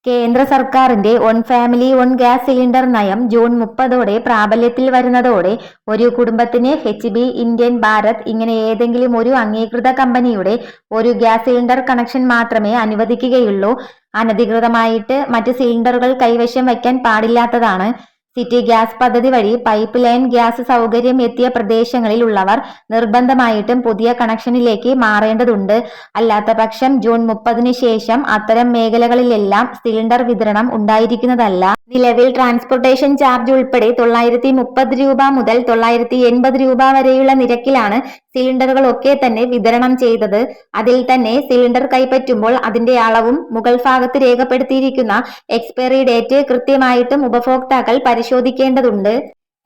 കേന്ദ്ര സർക്കാരിന്റെ one family one gas cylinder നയം ജൂൺ 30 പ്രാബല്യത്തിൽ വരുന്നതോടെ ഒരു കുടുംബത്തിന് HB, ഇന്ത്യൻ, ഭാരത് ഇങ്ങനെ ഏതെങ്കിലും ഒരു അംഗീകൃത കമ്പനിയുടെ ഒരു ഗ്യാസ് സിലിണ്ടർ കണക്ഷൻ മാത്രമേ അനുവദിക്കുകയുള്ളൂ. അനധികൃതമായിട്ട് മറ്റ് സിലിണ്ടറുകൾ കൈവശം വയ്ക്കാൻ പാടില്ലാത്തതാണ്. സിറ്റി ഗ്യാസ് പദ്ധതി വഴി പൈപ്പ് ലൈൻ ഗ്യാസ് സൗകര്യം എത്തിയ പ്രദേശങ്ങളിൽ ഉള്ളവർ നിർബന്ധമായിട്ടും പുതിയ കണക്ഷനിലേക്ക് മാറേണ്ടതുണ്ട്. അല്ലാത്തപക്ഷം ജൂൺ 30 ശേഷം അത്തരം മേഖലകളിലെല്ലാം സിലിണ്ടർ വിതരണം ഉണ്ടായിരിക്കുന്നതല്ല. നിലവിൽ ട്രാൻസ്പോർട്ടേഷൻ ചാർജ് ഉൾപ്പെടെ 930 രൂപ മുതൽ 980 രൂപ വരെയുള്ള നിരക്കിലാണ് സിലിണ്ടറുകളൊക്കെ തന്നെ വിതരണം ചെയ്തത്. അതിൽ തന്നെ സിലിണ്ടർ കൈപ്പറ്റുമ്പോൾ അതിന്റെ അളവും മുകൾ ഭാഗത്ത് രേഖപ്പെടുത്തിയിരിക്കുന്ന എക്സ്പയറി ഡേറ്റ് കൃത്യമായിട്ടും ഉപഭോക്താക്കൾ പരിശോധിക്കേണ്ടതുണ്ട്.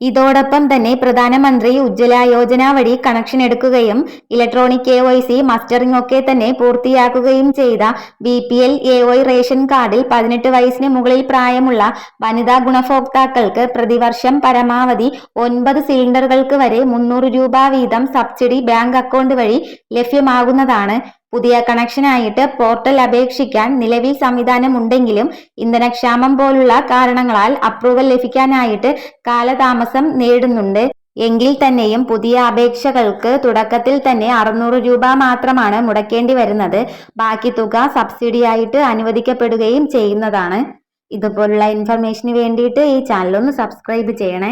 ഇതോടൊപ്പം തന്നെ പ്രധാനമന്ത്രി ഉജ്ജ്വല യോജന വഴി കണക്ഷൻ എടുക്കുകയും ഇലക്ട്രോണിക് KYC മസ്റ്ററിംഗ് ഒക്കെ തന്നെ പൂർത്തിയാക്കുകയും ചെയ്ത BPL AY റേഷൻ കാർഡിൽ 18 വയസ്സിന് മുകളിൽ പ്രായമുള്ള വനിതാ ഗുണഭോക്താക്കൾക്ക് പ്രതിവർഷം പരമാവധി 9 സിലിണ്ടറുകൾക്ക് വരെ 300 രൂപ വീതം സബ്സിഡി ബാങ്ക് അക്കൗണ്ട് വഴി ലഭ്യമാകുന്നതാണ്. പുതിയ കണക്ഷനായിട്ട് പോർട്ടൽ അപേക്ഷിക്കാൻ നിലവിൽ സംവിധാനം ഉണ്ടെങ്കിലും ഇന്ധനക്ഷാമം പോലുള്ള കാരണങ്ങളാൽ അപ്രൂവൽ ലഭിക്കാനായിട്ട് കാലതാമസം നേരിടുന്നുണ്ട്. എങ്കിൽ തന്നെയും പുതിയ അപേക്ഷകൾക്ക് തുടക്കത്തിൽ തന്നെ 600 രൂപ മാത്രമാണ് മുടക്കേണ്ടി വരുന്നത്. ബാക്കി തുക സബ്സിഡിയായിട്ട് അനുവദിക്കപ്പെടുകയും ചെയ്യുന്നതാണ്. ഇതുപോലുള്ള ഇൻഫർമേഷന് വേണ്ടിയിട്ട് ഈ ചാനൽ ഒന്ന് സബ്സ്ക്രൈബ് ചെയ്യണേ.